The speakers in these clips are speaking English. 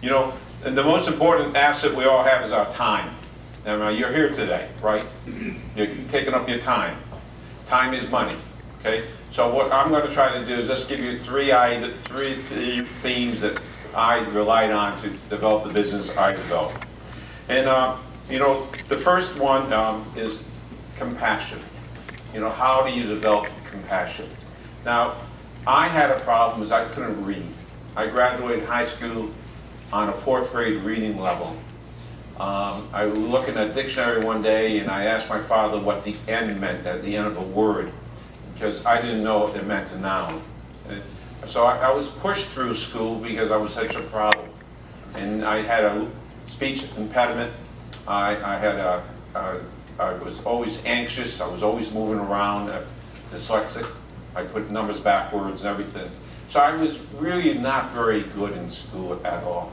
You know, and the most important asset we all have is our time. Now, you're here today, right? You're taking up your time. Time is money, okay? So what I'm going to try to do is just give you three themes that I relied on to develop the business I developed. And, you know, the first one is compassion. You know, how do you develop compassion? Now, I had a problem is I couldn't read. I graduated high school on a 4th grade reading level. I was looking at a dictionary one day and I asked my father what the N meant at the end of a word, because I didn't know what it meant a noun. And so I was pushed through school because I was such a problem. And I had a speech impediment. I was always anxious. I was always moving around, dyslexic. I put numbers backwards and everything. So I was really not very good in school at all.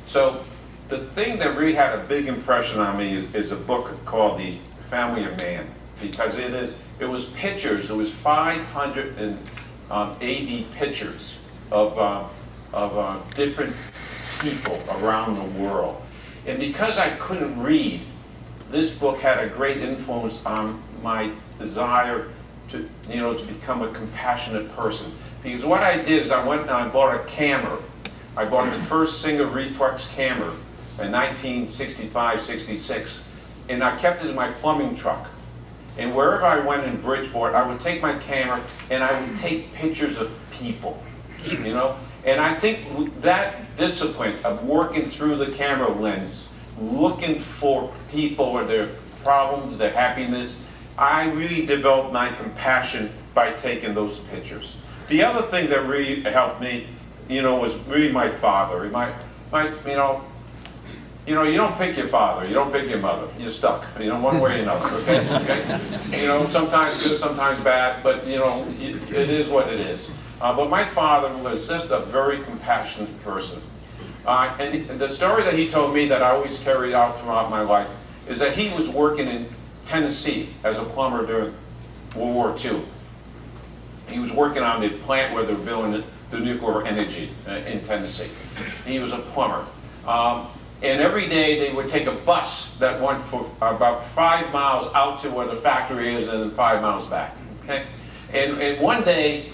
So the thing that really had a big impression on me is a book called The Family of Man, because it was pictures. It was 580 pictures of different people around the world. And because I couldn't read, this book had a great influence on my desire to, you know, to become a compassionate person. Because what I did is I went and I bought a camera. I bought the first Singer reflex camera in 1965-66, and I kept it in my plumbing truck. And wherever I went in Bridgeport, I would take my camera and I would take pictures of people, you know? And I think that discipline of working through the camera lens, looking for people or their problems, their happiness, I really developed my compassion by taking those pictures. The other thing that really helped me, you know, was really my father. You know, you don't pick your father, you don't pick your mother. You're stuck, you know, one way or another, okay? You know, sometimes good, sometimes bad, but, you know, it is what it is. But my father was just a very compassionate person. And the story that he told me that I always carried out throughout my life is that he was working in Tennessee as a plumber during World War II. He was working on the plant where they were building the nuclear energy in Tennessee. He was a plumber. And every day they would take a bus that went for about 5 miles out to where the factory is and then 5 miles back. Okay? And one day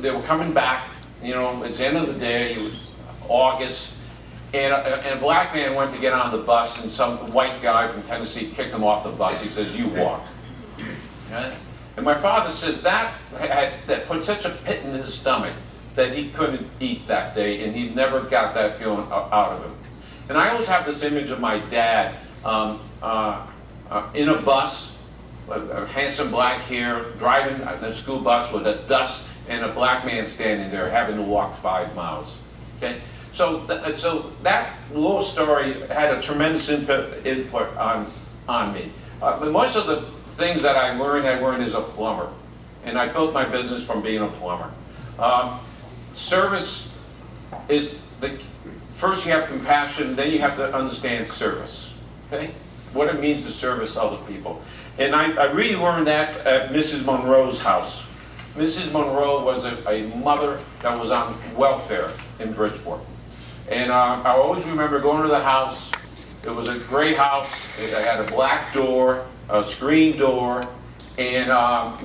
they were coming back, you know, it's the end of the day, it was August, and a black man went to get on the bus and some white guy from Tennessee kicked him off the bus. He says, "You walk." Okay? And my father says that put such a pit in his stomach that he couldn't eat that day, and he never got that feeling out of him. And I always have this image of my dad in a bus, a handsome black hair, driving a school bus with a dust, and a black man standing there having to walk 5 miles. Okay, so that little story had a tremendous input on me. But most of the things that I learned as a plumber, and I built my business from being a plumber. Service is first you have compassion, then you have to understand service, okay? What it means to service other people. And I really learned that at Mrs. Monroe's house. Mrs. Monroe was a mother that was on welfare in Bridgeport. And I always remember going to the house. It was a gray house. It had a black door, a screen door, and no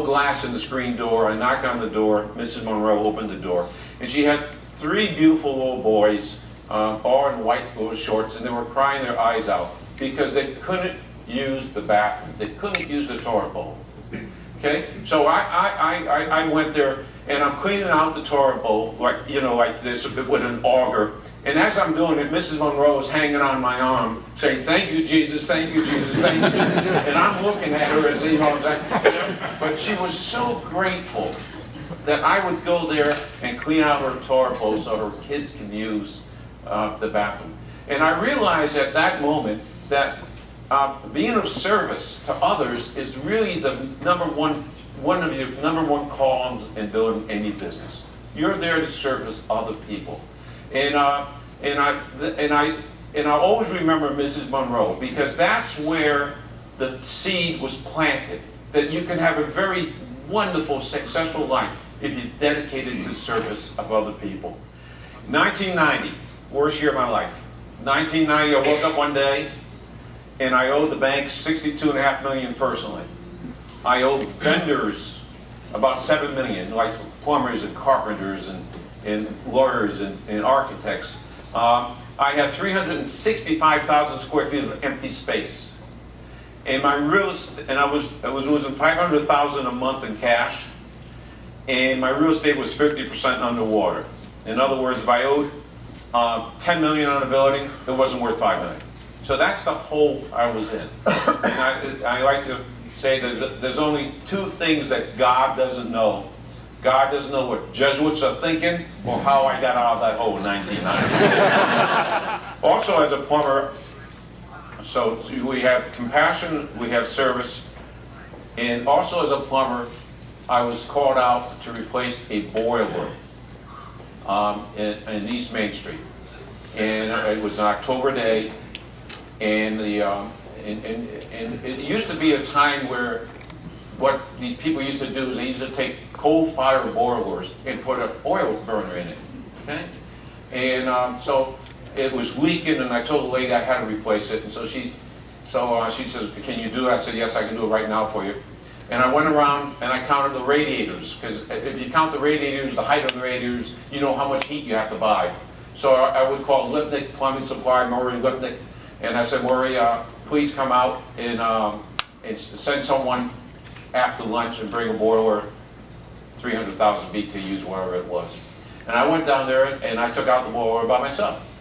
glass in the screen door. I knocked on the door. Mrs. Monroe opened the door. And she had 3 beautiful little boys, all in white little shorts, and they were crying their eyes out because they couldn't use the bathroom. They couldn't use the toilet bowl. Okay? So I went there, and I'm cleaning out the toilet bowl, like, you know, like this, with an auger. And as I'm doing it, Mrs. Monroe is hanging on my arm, saying, "Thank you, Jesus, thank you, Jesus, thank you, Jesus." And I'm looking at her as, you know, but she was so grateful that I would go there and clean out her toilet bowl so her kids can use the bathroom. And I realized at that moment that being of service to others is really the one of the number one callings in building any business. You're there to service other people. And I always remember Mrs. Monroe, because that's where the seed was planted, that you can have a very wonderful, successful life if you're dedicated to the service of other people. 1990, worst year of my life. 1990, I woke up one day and I owed the bank $62.5 million personally. I owed vendors about $7 million, like plumbers and carpenters and lawyers and architects. I had 365,000 square feet of empty space. And my real estate, and I was losing $500,000 a month in cash, and my real estate was 50% underwater. In other words, if I owed $10 million on a building, it wasn't worth $5 million. So that's the hole I was in. And I like to say there's only two things that God doesn't know. God doesn't know what Jesuits are thinking or how I got out of that hole in 1990. Also, as a plumber, so we have compassion, we have service, and also as a plumber, I was called out to replace a boiler in East Main Street. And it was an October day, and it used to be a time where what these people used to do is they used to take coal-fired boilers and put an oil burner in it, okay? And so it was leaking, and I told the lady I had to replace it, and so she says, can you do it? I said, yes, I can do it right now for you. And I went around and I counted the radiators, because if you count the radiators, the height of the radiators, you know how much heat you have to buy. So I would call Lipnick Plumbing Supply, Murray Lipnick, and I said, Murray, please come out and send someone after lunch and bring a boiler, 300,000 BTUs, whatever it was. And I went down there and I took out the boiler by myself.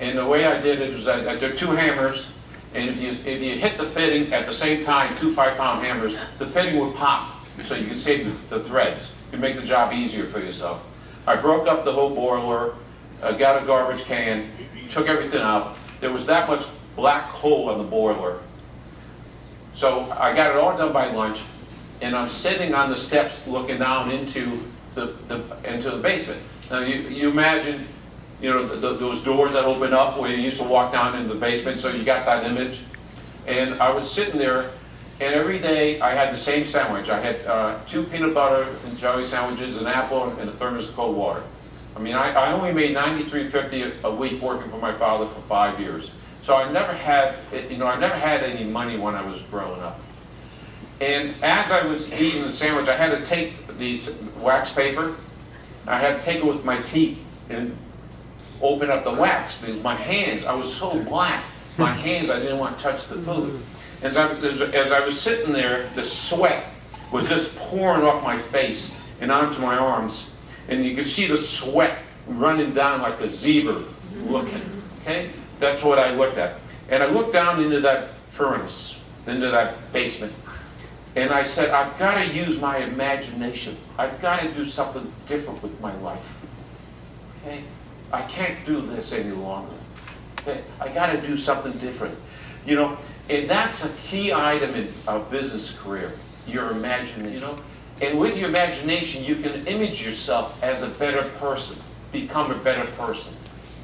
And the way I did it was I took two hammers, and if you hit the fitting at the same time, two 5-pound hammers, the fitting would pop, so you could save the threads. You make the job easier for yourself. I broke up the whole boiler, got a garbage can, took everything out. There was that much black coal on the boiler. So I got it all done by lunch, and I'm sitting on the steps looking down into the basement. Now you imagine, you know, those doors that open up where you used to walk down into the basement, so you got that image. And I was sitting there, and every day I had the same sandwich. I had 2 peanut butter and jelly sandwiches, an apple, and a thermos of cold water. I mean, I only made $93.50 a week working for my father for 5 years. So I never had, I never had any money when I was growing up. And as I was eating the sandwich, I had to take the wax paper, I had to take it with my teeth and open up the wax, because my hands, I was so black, my hands, I didn't want to touch the food. As I was sitting there, the sweat was just pouring off my face and onto my arms, and you could see the sweat running down like a zebra looking, okay? That's what I looked at. And I looked down into that furnace, into that basement, and I said, I've got to use my imagination. I've got to do something different with my life, okay? I can't do this any longer. Okay? I got to do something different. You know, and that's a key item in a business career, your imagination. You know? And with your imagination, you can image yourself as a better person, become a better person,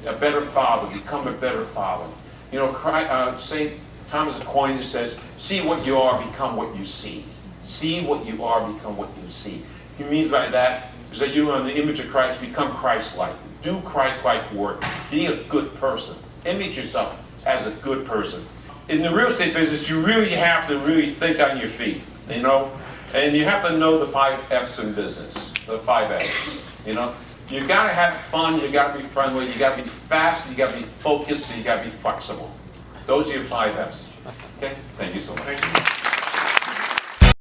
a better father, become a better father. You know, St. Thomas Aquinas says, see what you are, become what you see. See what you are, become what you see. He means by that is that you are in the image of Christ, become Christ-like. Do Christ-like work. Be a good person. Image yourself as a good person. In the real estate business, you really have to think on your feet, you know? And you have to know the 5 F's in business, the 5 F's, you know? You gotta have fun, you gotta be friendly, you gotta be fast, you gotta be focused, and you gotta be flexible. Those are your 5 F's. Okay? Thank you so much.